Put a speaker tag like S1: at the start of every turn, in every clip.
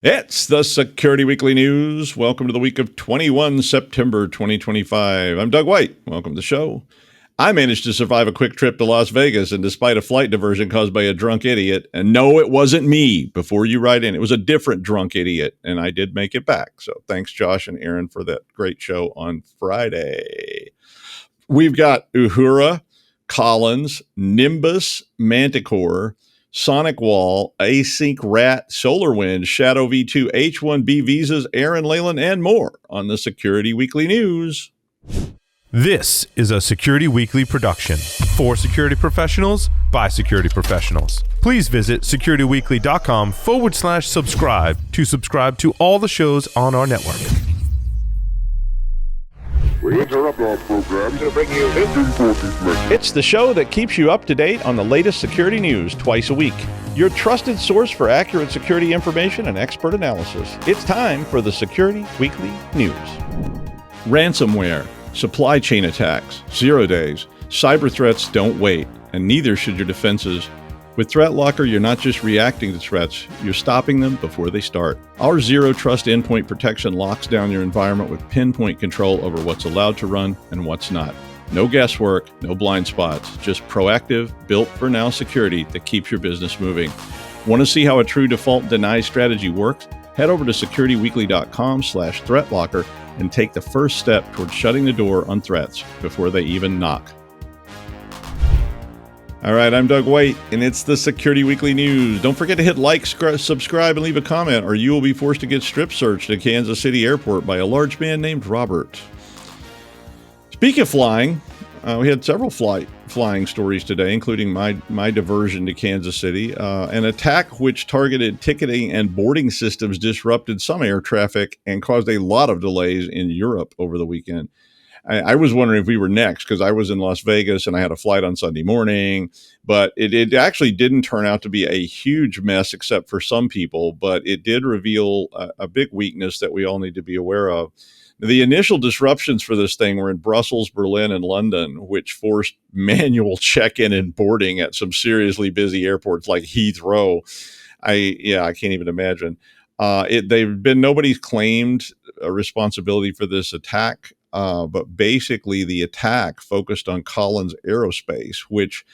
S1: It's the Security Weekly News. Welcome to the week of 21 September 2025. I'm Doug White. Welcome to the show. I managed to survive a quick trip to Las Vegas, and despite a flight diversion caused by a drunk idiot, and no, it wasn't me, before you write in, it was a different drunk idiot, and I did make it back. So thanks, Josh and Aaron, for that great show on Friday. We've got Uhura, Collins, Nimbus Manticore, SonicWall, AsyncRAT, SolarWinds, Shadow V2, H1B visas, Aaran Leyland, and more on the Security Weekly News.
S2: This is a Security Weekly production for security professionals by security professionals. Please visit securityweekly.com/subscribe to subscribe to all the shows on our network.
S3: We interrupt our program to bring you this important message.
S1: It's the show that keeps you up to date on the latest security news twice a week. Your trusted source for accurate security information and expert analysis. It's time for the Security Weekly News. Ransomware, supply chain attacks, 0 days, cyber threats don't wait, and neither should your defenses. With ThreatLocker, you're not just reacting to threats, you're stopping them before they start. Our Zero Trust endpoint protection locks down your environment with pinpoint control over what's allowed to run and what's not. No guesswork, no blind spots, just proactive, built-for-now security that keeps your business moving. Want to see how a true default deny strategy works? Head over to securityweekly.com/threatlocker and take the first step towards shutting the door on threats before they even knock. All right, I'm Doug White, and it's the Security Weekly News. Don't forget to hit like, subscribe, and leave a comment, or you will be forced to get strip searched at Kansas City Airport by a large man named Robert. Speaking of flying, we had several flying stories today, including my diversion to Kansas City. An attack which targeted ticketing and boarding systems disrupted some air traffic and caused a lot of delays in Europe over the weekend. I was wondering if we were next because I was in Las Vegas and I had a flight on Sunday morning, but it actually didn't turn out to be a huge mess except for some people, but it did reveal a big weakness that we all need to be aware of. The initial disruptions for this thing were in Brussels, Berlin, and London, which forced manual check-in and boarding at some seriously busy airports like Heathrow. I can't even imagine. Nobody's claimed a responsibility for this attack. But basically the attack focused on Collins Aerospace, which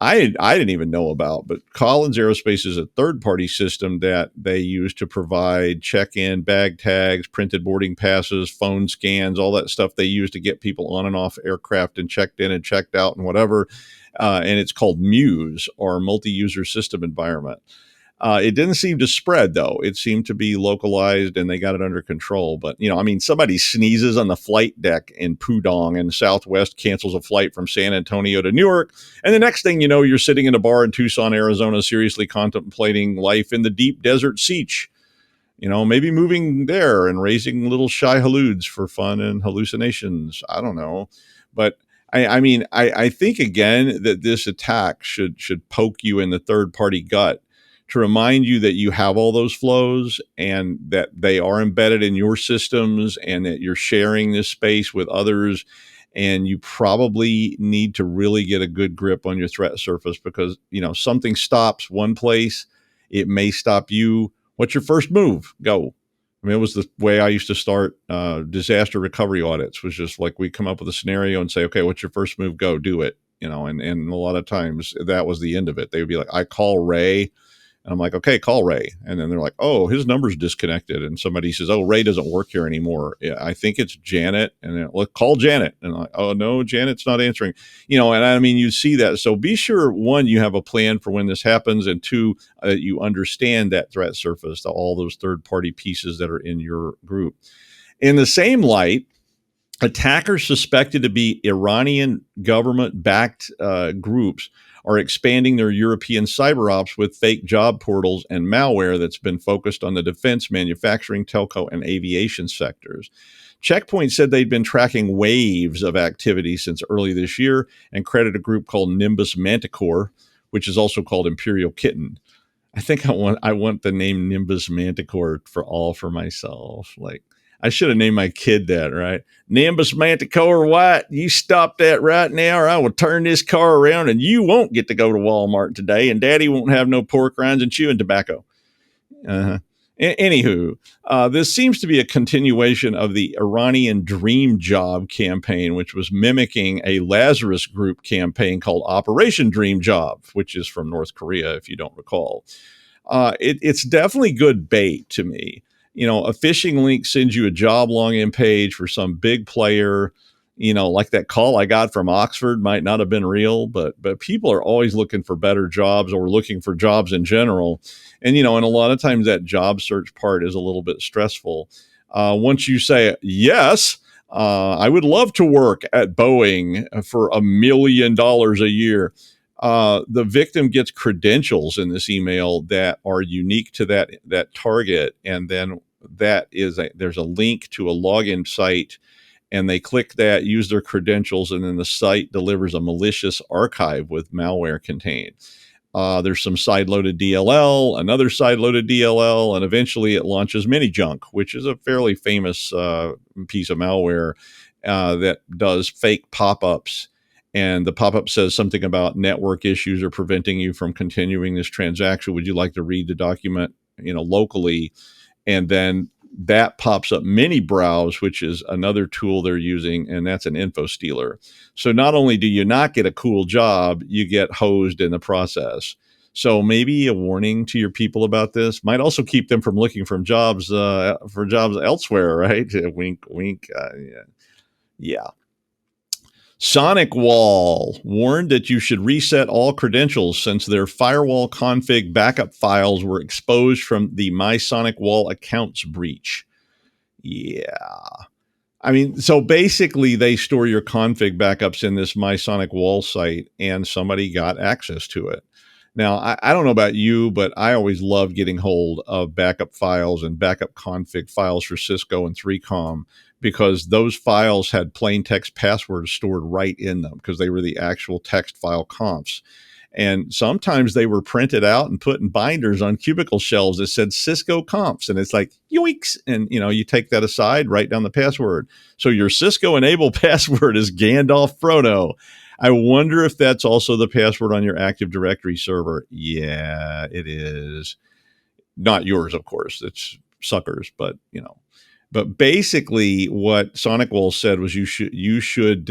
S1: I didn't even know about, but Collins Aerospace is a third-party system that they use to provide check-in, bag tags, printed boarding passes, phone scans, all that stuff they use to get people on and off aircraft and checked in and checked out and whatever. And it's called Muse, or Multi-User System Environment. It didn't seem to spread, though. It seemed to be localized, and they got it under control. But, somebody sneezes on the flight deck in Pudong, and Southwest cancels a flight from San Antonio to Newark. And the next thing you know, you're sitting in a bar in Tucson, Arizona, seriously contemplating life in the deep desert Seach. Maybe moving there and raising little shy haloods for fun and hallucinations. I don't know. But I think, again, that this attack should poke you in the third-party gut, to remind you that you have all those flows and that they are embedded in your systems and that you're sharing this space with others. And you probably need to really get a good grip on your threat surface because, something stops one place, it may stop you. What's your first move? Go. It was the way I used to start disaster recovery audits, was just like we come up with a scenario and say, okay, what's your first move? Go do it. And a lot of times that was the end of it. They would be like, I call Ray. And I'm like, okay, call Ray. And then they're like, oh, his number's disconnected. And somebody says, oh, Ray doesn't work here anymore. Yeah, I think it's Janet. And then, look, call Janet. And I'm like, oh, no, Janet's not answering. You see that. So be sure, one, you have a plan for when this happens. And two, you understand that threat surface, all those third-party pieces that are in your group. In the same light, attackers suspected to be Iranian government-backed groups are expanding their European cyber ops with fake job portals and malware that's been focused on the defense, manufacturing, telco, and aviation sectors. Checkpoint said they'd been tracking waves of activity since early this year and credited a group called Nimbus Manticore, which is also called Imperial Kitten. I think I want the name Nimbus Manticore for myself. Like, I should have named my kid that, right? Nimbus Manticore White, you stop that right now or I will turn this car around and you won't get to go to Walmart today and Daddy won't have no pork rinds and chewing tobacco. Anywho, this seems to be a continuation of the Iranian Dream Job campaign, which was mimicking a Lazarus Group campaign called Operation Dream Job, which is from North Korea, if you don't recall. It's definitely good bait to me. A phishing link sends you a job login page for some big player. Like that call I got from Oxford might not have been real, but people are always looking for better jobs or looking for jobs in general. And and a lot of times that job search part is a little bit stressful. Once you say yes, I would love to work at Boeing for $1 million a year. The victim gets credentials in this email that are unique to that target, and then there's a link to a login site, and they click that, use their credentials, and then the site delivers a malicious archive with malware contained. There's some side-loaded DLL, another side-loaded DLL, and eventually it launches MiniJunk, which is a fairly famous piece of malware that does fake pop-ups. And the pop-up says something about network issues are preventing you from continuing this transaction. Would you like to read the document, locally? And then that pops up MiniBrowse, which is another tool they're using, and that's an info stealer. So not only do you not get a cool job, you get hosed in the process. So maybe a warning to your people about this might also keep them from looking for jobs elsewhere, right? Wink, wink. Yeah. SonicWall warned that you should reset all credentials since their firewall config backup files were exposed from the MySonicWall accounts breach. Yeah. I mean, so basically they store your config backups in this MySonicWall site, and somebody got access to it. Now, I don't know about you, but I always love getting hold of backup files and backup config files for Cisco and 3Com, because those files had plain text passwords stored right in them because they were the actual text file confs. And sometimes they were printed out and put in binders on cubicle shelves that said Cisco confs. And it's like, yoinks. And, you take that aside, write down the password. So your Cisco enabled password is Gandalf Frodo. I wonder if that's also the password on your Active Directory server. Yeah, it is. Not yours, of course. It's suckers, but But basically, what SonicWall said was you should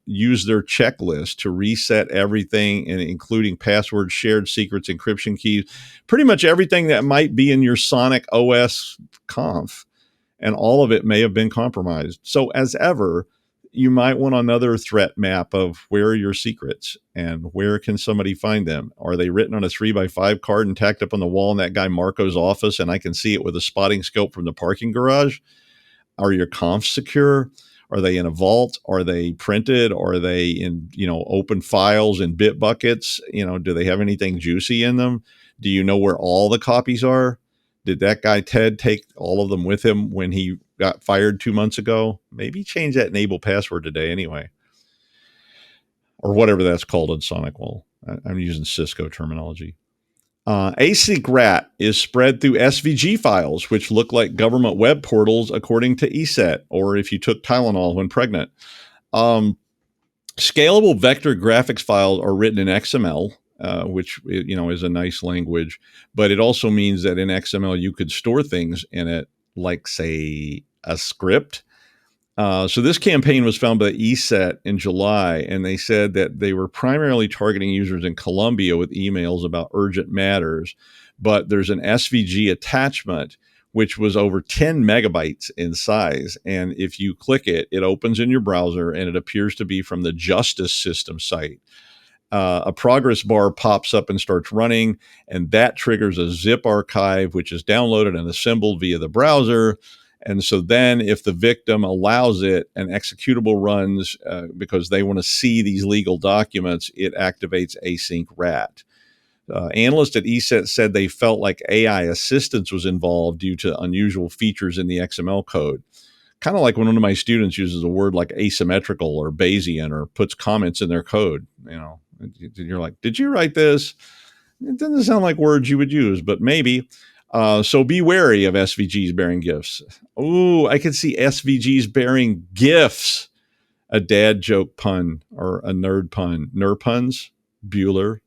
S1: use their checklist to reset everything, and including passwords, shared secrets, encryption keys, pretty much everything that might be in your Sonic OS conf, and all of it may have been compromised. So, as ever, you might want another threat map of where are your secrets and where can somebody find them. Are they written on a 3x5 card and tacked up on the wall in that guy Marco's office, and I can see it with a spotting scope from the parking garage? Are your confs secure? Are they in a vault? Are they printed? Are they in, open files and bit buckets? Do they have anything juicy in them? Do you know where all the copies are? Did that guy Ted take all of them with him when he got fired 2 months ago? Maybe change that enable password today anyway. Or whatever that's called in SonicWall. I'm using Cisco terminology. AsyncRAT is spread through SVG files, which look like government web portals, according to ESET, or if you took Tylenol when pregnant. Scalable vector graphics files are written in XML, which is a nice language, but it also means that in XML you could store things in it, like, say, a script. So this campaign was found by ESET in July, and they said that they were primarily targeting users in Colombia with emails about urgent matters. But there's an SVG attachment, which was over 10 megabytes in size. And if you click it, it opens in your browser, and it appears to be from the Justice System site. A progress bar pops up and starts running, and that triggers a zip archive, which is downloaded and assembled via the browser. And so then if the victim allows it, an executable runs because they want to see these legal documents, it activates AsyncRAT. Analysts at ESET said they felt like AI assistance was involved due to unusual features in the XML code. Kind of like when one of my students uses a word like asymmetrical or Bayesian or puts comments in their code. You're like, did you write this? It doesn't sound like words you would use, but maybe. So be wary of SVGs bearing gifts. Ooh, I could see SVGs bearing gifts. A dad joke pun or a nerd pun. Nerd puns? Bueller,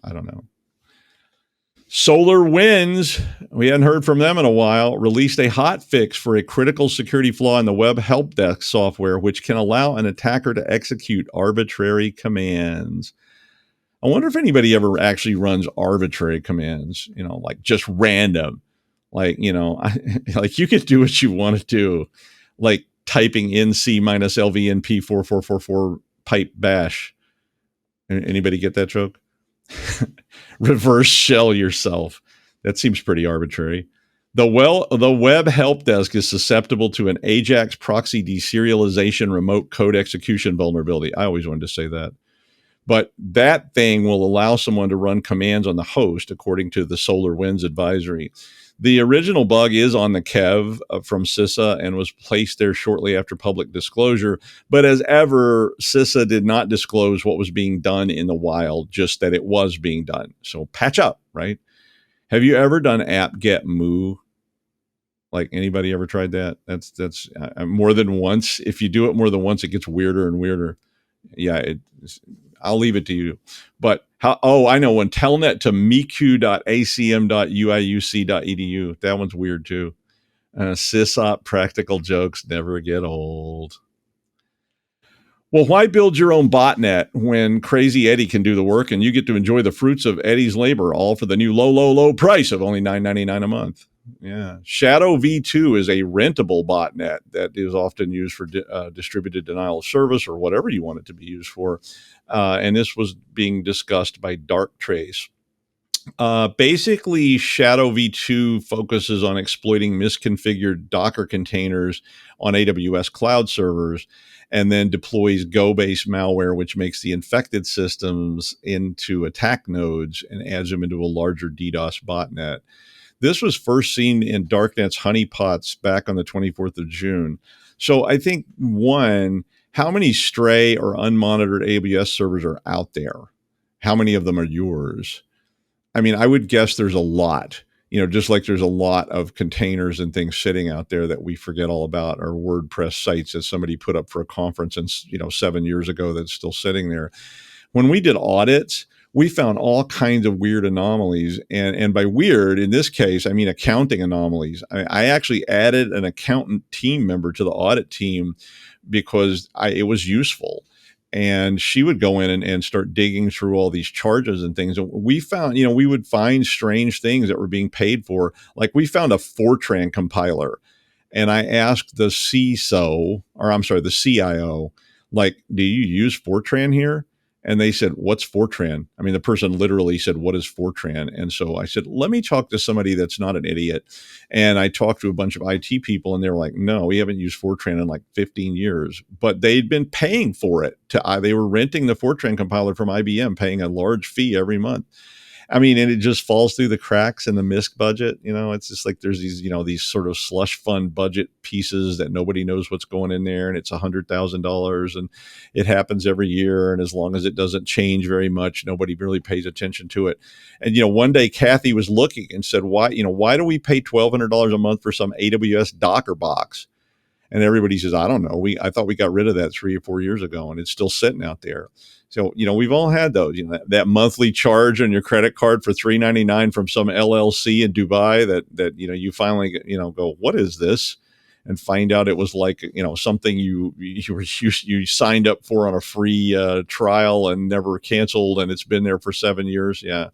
S1: I don't know. SolarWinds, we hadn't heard from them in a while, released a hot fix for a critical security flaw in the web help desk software, which can allow an attacker to execute arbitrary commands. I wonder if anybody ever actually runs arbitrary commands, like just random. Like, like you could do what you want to do, like typing nc minus lvnp 4444 pipe bash. Anybody get that joke? Reverse shell yourself. That seems pretty arbitrary. The web help desk is susceptible to an Ajax proxy deserialization remote code execution vulnerability. I always wanted to say that. But that thing will allow someone to run commands on the host, according to the SolarWinds advisory. The original bug is on the Kev from CISA and was placed there shortly after public disclosure. But as ever, CISA did not disclose what was being done in the wild, just that it was being done. So patch up, right? Have you ever done apt-get moo? Like, anybody ever tried that? That's more than once. If you do it more than once, it gets weirder and weirder. Yeah, I'll leave it to you. But I know one. Telnet to miku.acm.uiuc.edu. That one's weird too. Sysop practical jokes never get old. Well, why build your own botnet when Crazy Eddie can do the work and you get to enjoy the fruits of Eddie's labor, all for the new low price of only $9.99 a month? Yeah. Shadow V2 is a rentable botnet that is often used for distributed denial of service or whatever you want it to be used for. And this was being discussed by Darktrace. Basically, Shadow V2 focuses on exploiting misconfigured Docker containers on AWS cloud servers and then deploys Go-based malware, which makes the infected systems into attack nodes and adds them into a larger DDoS botnet. This was first seen in Darknet's honeypots back on the 24th of June. So I think, one, how many stray or unmonitored AWS servers are out there? How many of them are yours? I mean, I would guess there's a lot, just like there's a lot of containers and things sitting out there that we forget all about, or WordPress sites that somebody put up for a conference and, 7 years ago that's still sitting there. When we did audits, we found all kinds of weird anomalies. And by weird, in this case, I mean accounting anomalies. I actually added an accountant team member to the audit team because it was useful. And she would go in and start digging through all these charges and things. And we found, we would find strange things that were being paid for. Like we found a Fortran compiler. And I asked the CISO, the CIO, like, do you use Fortran here? And they said, what's Fortran? I mean, the person literally said, what is Fortran? And so I said, let me talk to somebody that's not an idiot. And I talked to a bunch of IT people and they were like, no, we haven't used Fortran in like 15 years. But they'd been paying for it. They were renting the Fortran compiler from IBM, paying a large fee every month. I mean, and it just falls through the cracks in the MISC budget. It's just like there's these, these sort of slush fund budget pieces that nobody knows what's going in there. And it's $100,000 and it happens every year. And as long as it doesn't change very much, nobody really pays attention to it. And, one day Kathy was looking and said, why do we pay $1,200 a month for some AWS Docker box? And everybody says, I don't know. I thought we got rid of that 3 or 4 years ago and it's still sitting out there. So, we've all had those, that monthly charge on your credit card for $3.99 from some LLC in Dubai that you finally, go, what is this? And find out it was like, something you signed up for on a free trial and never canceled. And it's been there for 7 years. Yeah.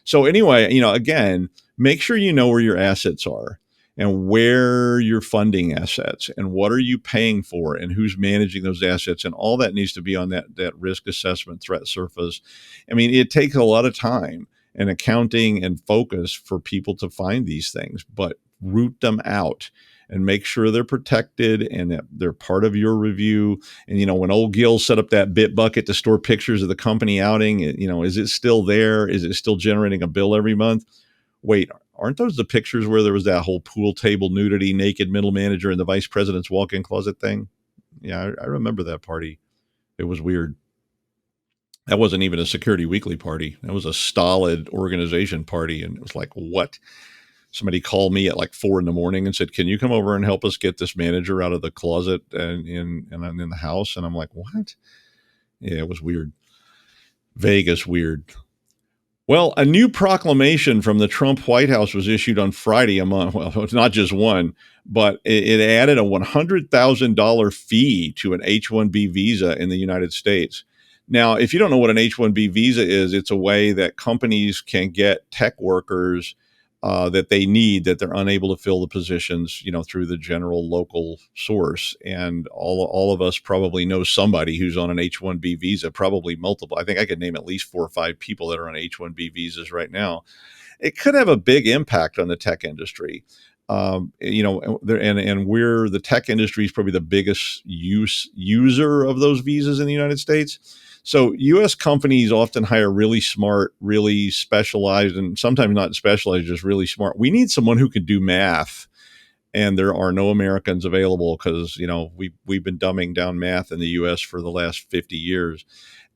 S1: So anyway, again, make sure you know where your assets are and where you're funding assets and what are you paying for and who's managing those assets. And all that needs to be on that risk assessment threat surface. I mean, it takes a lot of time and accounting and focus for people to find these things, but root them out and make sure they're protected and that they're part of your review. And, when old Gil set up that Bitbucket to store pictures of the company outing, is it still there? Is it still generating a bill every month? Wait, aren't those the pictures where there was that whole pool table nudity, naked middle manager and the vice president's walk-in closet thing? Yeah, I remember that party. It was weird. That wasn't even a Security Weekly party. That was a stolid organization party. And it was like, what? Somebody called me at like 4 a.m. and said, can you come over and help us get this manager out of the closet and in the house? And I'm like, what? Yeah, it was weird. Vegas weird. Well, a new proclamation from the Trump White House was issued on Friday. Well, it's not just one, but it added a $100,000 fee to an H-1B visa in the United States. Now, if you don't know what an H-1B visa is, it's a way that companies can get tech workers that they need, that they're unable to fill the positions, through the general local source. And all of us probably know somebody who's on an H-1B visa, probably multiple. I think I could name at least 4 or 5 people that are on H-1B visas right now. It could have a big impact on the tech industry. And we're the tech industry is probably the biggest user of those visas in the United States. So U.S. companies often hire really smart, really specialized, and sometimes not specialized, just really smart. We need someone who can do math, and there are no Americans available because we've been dumbing down math in the U.S. for the last 50 years.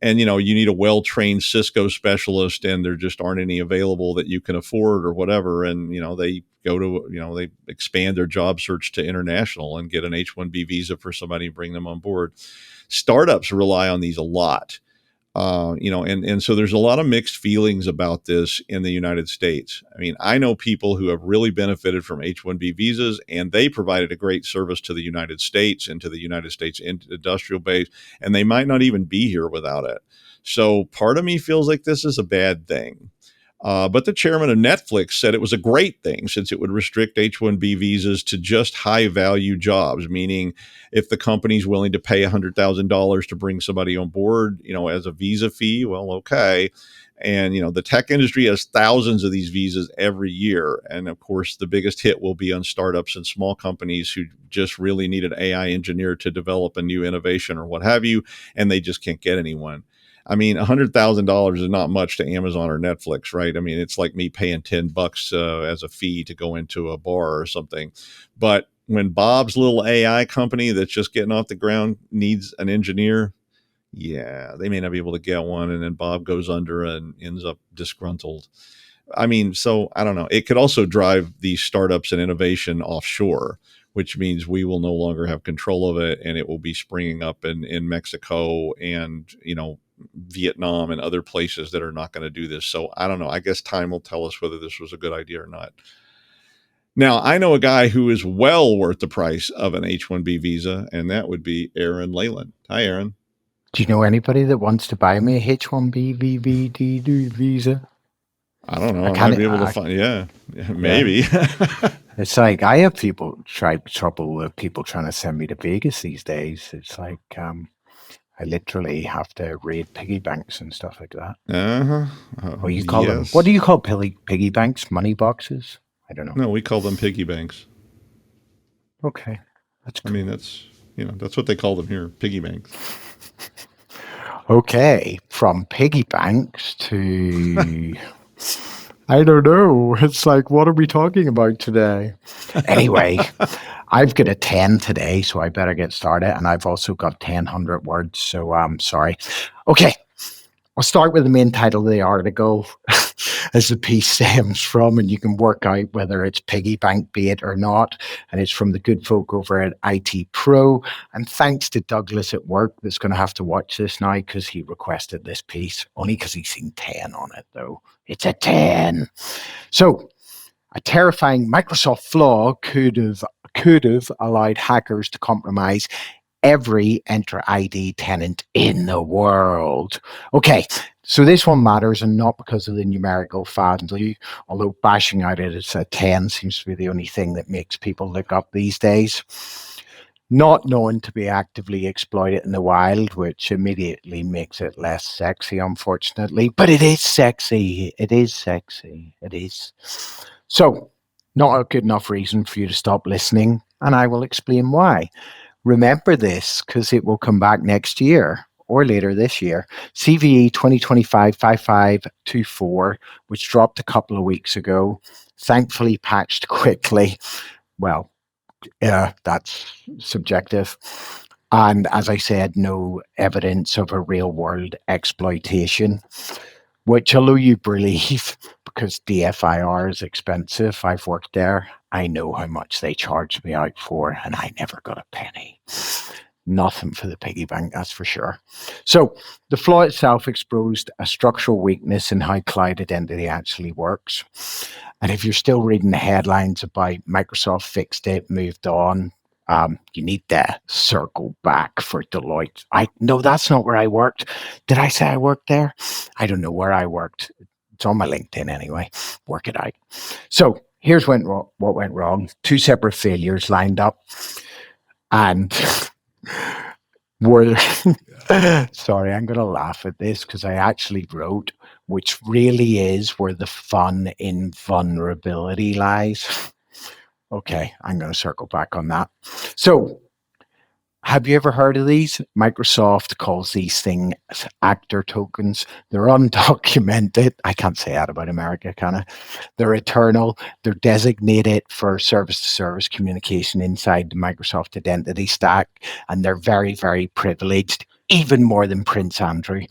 S1: And you need a well-trained Cisco specialist, and there just aren't any available that you can afford or whatever. And they go to they expand their job search to international and get an H-1B visa for somebody and bring them on board. Startups rely on these a lot, and so there's a lot of mixed feelings about this in the United States. I mean, I know people who have really benefited from H-1B visas, and they provided a great service to the United States and to the United States industrial base, and they might not even be here without it. So part of me feels like this is a bad thing. But the chairman of Netflix said it was a great thing since it would restrict H-1B visas to just high-value jobs, meaning if the company's willing to pay $100,000 to bring somebody on board, as a visa fee, well, okay. And, the tech industry has thousands of these visas every year. And, of course, the biggest hit will be on startups and small companies who just really need an AI engineer to develop a new innovation or what have you, and they just can't get anyone. I mean, $100,000 is not much to Amazon or Netflix, right? I mean, it's like me paying $10 as a fee to go into a bar or something. But when Bob's little AI company that's just getting off the ground needs an engineer, yeah, they may not be able to get one. And then Bob goes under and ends up disgruntled. I mean, so I don't know. It could also drive these startups and innovation offshore, which means we will no longer have control of it. And it will be springing up in Mexico and, Vietnam and other places that are not going to do this. So I don't know. I guess time will tell us whether this was a good idea or not. Now, I know a guy who is well worth the price of an H-1B visa, and that would be Aaran Leyland. Hi, Aaron.
S4: Do you know anybody that wants to buy me a H-1B visa?
S1: I don't know. I might be able to find. Yeah, maybe.
S4: Yeah. It's like I have trouble with people trying to send me to Vegas these days. It's like I literally have to raid piggy banks and stuff like that. What do you call them? What do you call piggy banks? Money boxes? I don't know.
S1: No, we call them piggy banks.
S4: Okay, that's cool.
S1: I mean, that's what they call them here, piggy banks.
S4: Okay, from piggy banks to I don't know. It's like, what are we talking about today? Anyway, I've got a 10 today, so I better get started. And I've also got 1,000 words, so I'm sorry. Okay, I'll start with the main title of the article as the piece stems from, and you can work out whether it's piggy bank bait or not. And it's from the good folk over at IT Pro. And thanks to Douglas at work that's going to have to watch this now because he requested this piece, only because he's seen 10 on it, though. It's a 10. So a terrifying Microsoft flaw could have allowed hackers to compromise every Enter ID tenant in the world. Okay, so this one matters, and not because of the numerical value, although bashing out it as a 10 seems to be the only thing that makes people look up these days. Not known to be actively exploited in the wild, which immediately makes it less sexy, unfortunately. But it is sexy. It is sexy. It is. So, not a good enough reason for you to stop listening, and I will explain why. Remember this, because it will come back next year or later this year. CVE 2025-5524, which dropped a couple of weeks ago, thankfully patched quickly. Well, that's subjective. And as I said, no evidence of a real world exploitation, which although you believe, because DFIR is expensive, I've worked there, I know how much they charged me out for, and I never got a penny. Nothing for the piggy bank, that's for sure. So the flaw itself exposed a structural weakness in how cloud identity actually works. And if you're still reading the headlines about Microsoft fixed it, moved on, you need to circle back for Deloitte. No, that's not where I worked. Did I say I worked there? I don't know where I worked. It's on my LinkedIn anyway. Work it out. So here's what went wrong. 2 separate failures lined up. And sorry, I'm going to laugh at this because I actually wrote, which really is where the fun in vulnerability lies. Okay, I'm going to circle back on that. So, have you ever heard of these? Microsoft calls these things actor tokens. They're undocumented. I can't say that about America, can I? They're eternal. They're designated for service-to-service communication inside the Microsoft identity stack, and they're very, very privileged, even more than Prince Andrew.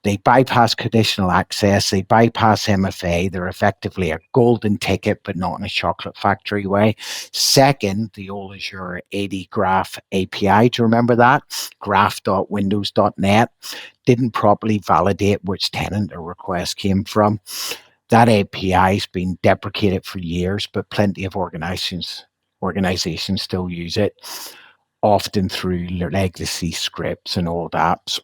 S4: They bypass conditional access. They bypass MFA. They're effectively a golden ticket, but not in a chocolate factory way. Second, the old Azure AD Graph API, do you remember that? Graph.windows.net didn't properly validate which tenant a request came from. That API has been deprecated for years, but plenty of organizations still use it, often through legacy scripts and old apps.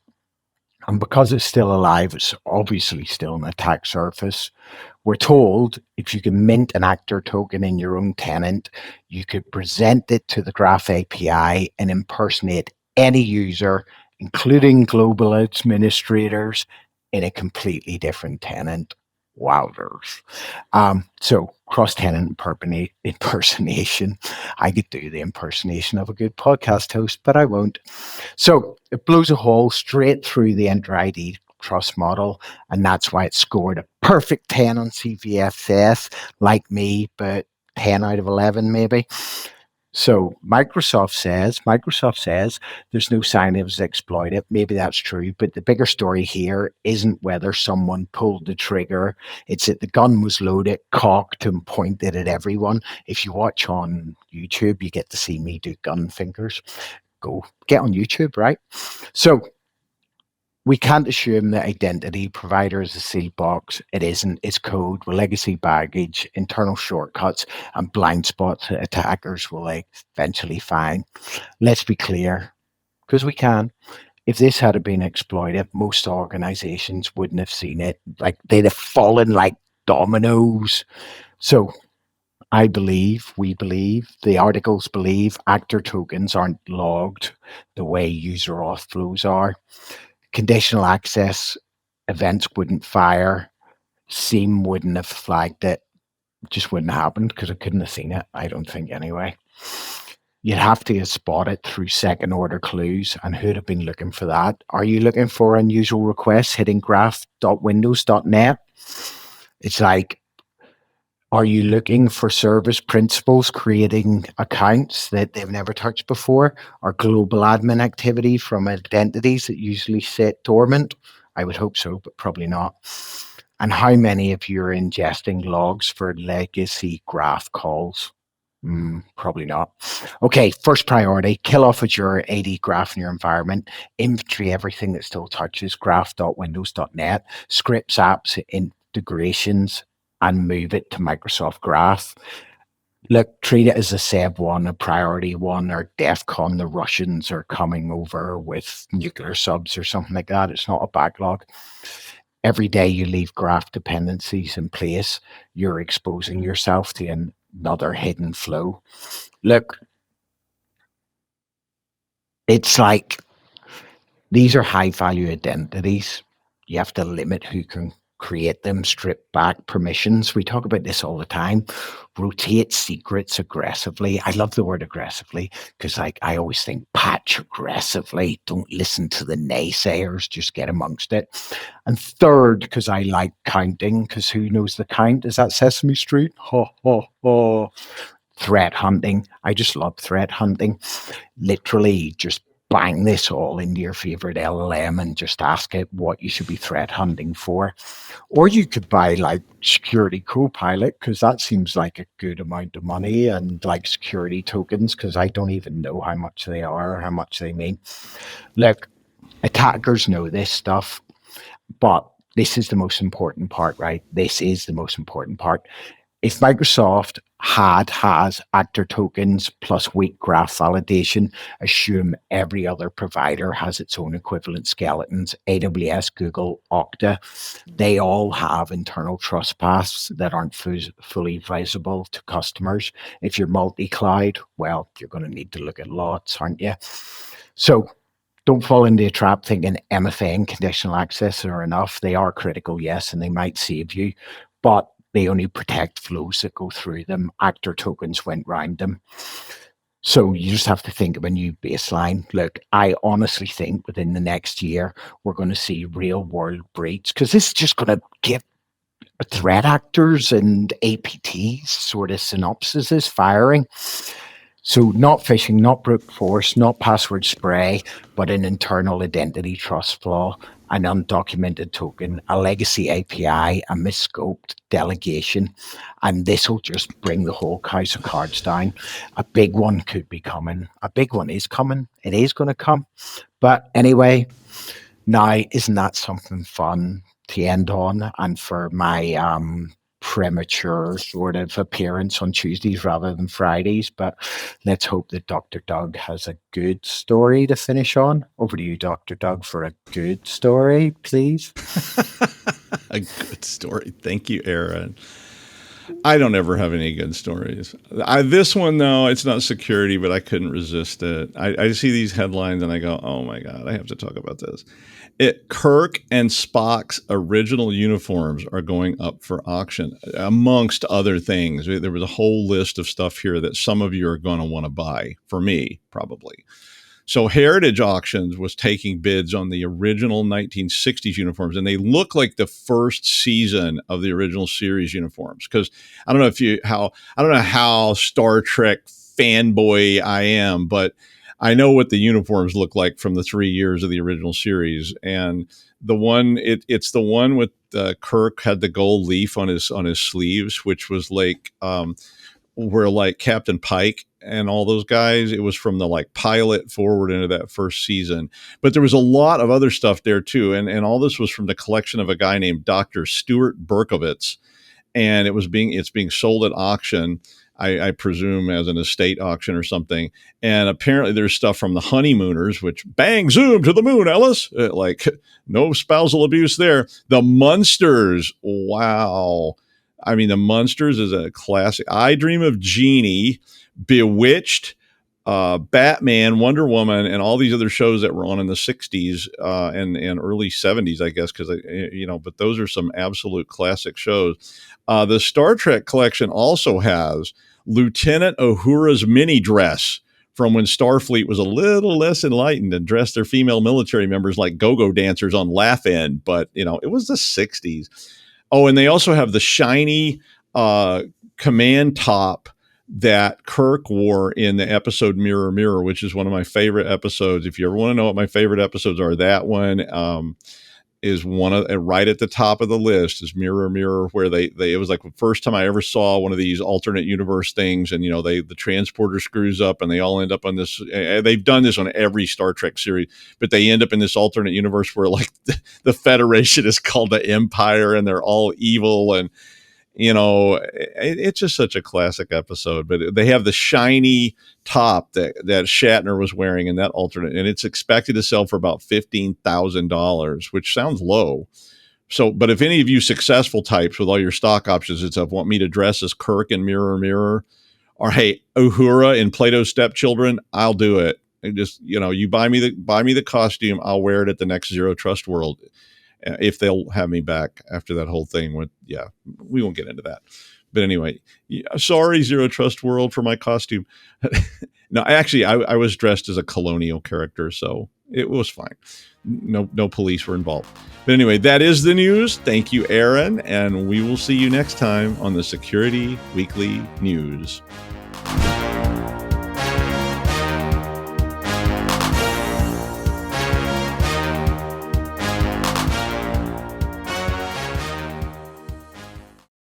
S4: And because it's still alive, it's obviously still an attack surface. We're told if you can mint an actor token in your own tenant, you could present it to the Graph API and impersonate any user, including global administrators, in a completely different tenant. Wowzers. So cross-tenant impersonation. I could do the impersonation of a good podcast host, but I won't. So it blows a hole straight through the inter-ID trust model, and that's why it scored a perfect 10 on CVSS, like me, but 10 out of 11 maybe. So Microsoft says there's no sign it was exploited. Maybe that's true, but the bigger story here isn't whether someone pulled the trigger. It's that the gun was loaded, cocked, and pointed at everyone. If you watch on YouTube, you get to see me do gun fingers. Go get on YouTube, right? So we can't assume that identity provider is a sealed box. It isn't. It's code with legacy baggage, internal shortcuts, and blind spots that attackers will eventually find. Let's be clear, because we can. If this had been exploited, most organizations wouldn't have seen it. Like, they'd have fallen like dominoes. So we believe, the articles believe actor tokens aren't logged the way user auth flows are. Conditional access events wouldn't fire. SIEM wouldn't have flagged it. It just wouldn't have happened because I couldn't have seen it, I don't think anyway. You'd have to have spotted through second order clues, and who'd have been looking for that? Are you looking for unusual requests hitting graph.windows.net? It's like, are you looking for service principals creating accounts that they've never touched before, or global admin activity from identities that usually sit dormant? I would hope so, but probably not. And how many of you are ingesting logs for legacy graph calls? Probably not. Okay, first priority, kill off Azure AD Graph in your environment, inventory everything that still touches graph.windows.net, scripts, apps, integrations, and move it to Microsoft Graph. Look, treat it as a SEB 1, a priority 1, or DEFCON, the Russians are coming over with nuclear subs or something like that. It's not a backlog. Every day you leave graph dependencies in place, you're exposing yourself to another hidden flow. Look, it's like these are high-value identities. You have to limit who can create them, strip back permissions. We talk about this all the time. Rotate secrets aggressively. I love the word aggressively because I always think patch aggressively. Don't listen to the naysayers. Just get amongst it. And third, because I like counting, because who knows the count? Is that Sesame Street? Ho, ho, ho. Threat hunting. I just love threat hunting. Literally just bang this all into your favorite LLM and just ask it what you should be threat hunting for. Or you could buy like Security Copilot, because that seems like a good amount of money, and like security tokens, because I don't even know how much they are or how much they mean. Look, attackers know this stuff, but this is the most important part, right? This is the most important part. If Microsoft has actor tokens plus weak graph validation, assume every other provider has its own equivalent skeletons. AWS, Google, Okta, they all have internal trust paths that aren't fully visible to customers. If you're multi-cloud, well, you're going to need to look at lots, aren't you? So don't fall into a trap thinking MFA and conditional access are enough. They are critical, yes, and they might save you, but they only protect flows that go through them. Actor tokens went round them. So you just have to think of a new baseline. Look, I honestly think within the next year, we're going to see real world breach, because this is just going to give threat actors and APTs sort of synopsises firing. So not phishing, not brute force, not password spray, but an internal identity trust flaw, an undocumented token, a legacy API, a misscoped delegation. And this will just bring the whole house of cards down. A big one could be coming. A big one is coming. It is going to come. But anyway, now, isn't that something fun to end on? And for my premature sort of appearance on Tuesdays rather than Fridays, but let's hope that Dr. Doug has a good story to finish on. Over to you, Dr. Doug, for a good story, please.
S1: A good story. Thank you, Aaron. I don't ever have any good stories. This one, though, it's not security, but I couldn't resist it. I see these headlines and I go, oh my God, I have to talk about this. Kirk and Spock's original uniforms are going up for auction, amongst other things. There was a whole list of stuff here that some of you are going to want to buy, for me, probably. So Heritage Auctions was taking bids on the original 1960s uniforms, and they look like the first season of the original series uniforms. Because I don't know how Star Trek fanboy I am, but I know what the uniforms look like from the 3 years of the original series. And the one it's the one with Kirk had the gold leaf on his sleeves, which was like where like Captain Pike and all those guys, it was from the like pilot forward into that first season. But there was a lot of other stuff there too. And all this was from the collection of a guy named Dr. Stuart Berkowitz. And it's being sold at auction, I presume as an estate auction or something. And apparently there's stuff from the Honeymooners, which bang, zoom to the moon, Ellis. Like no spousal abuse there. The Munsters. Wow. I mean, the Munsters is a classic. I Dream of Jeannie, Bewitched, Batman, Wonder Woman, and all these other shows that were on in the 60s and early 70s, I guess, because, but those are some absolute classic shows. The Star Trek collection also has Lieutenant Uhura's mini dress from when Starfleet was a little less enlightened and dressed their female military members like go-go dancers on Laugh In. But, it was the 60s. Oh, and they also have the shiny command top that Kirk wore in the episode Mirror, Mirror, which is one of my favorite episodes. If you ever want to know what my favorite episodes are, that one is one of right at the top of the list is Mirror, Mirror, where it was like the first time I ever saw one of these alternate universe things. And, the transporter screws up and they all end up on this. They've done this on every Star Trek series, but they end up in this alternate universe where like the Federation is called the Empire and they're all evil. And, it's just such a classic episode, but they have the shiny top that Shatner was wearing in that alternate, and it's expected to sell for about $15,000, which sounds low. So, but if any of you successful types with all your stock options and stuff want me to dress as Kirk in Mirror, Mirror, or hey, Uhura in Plato's Stepchildren, I'll do it. And just, you buy me the costume, I'll wear it at the next Zero Trust World. If they'll have me back after that whole thing with, we won't get into that. But anyway, sorry, Zero Trust World, for my costume. No, actually, I was dressed as a colonial character, so it was fine. No police were involved. But anyway, that is the news. Thank you, Aaron, and we will see you next time on the Security Weekly News.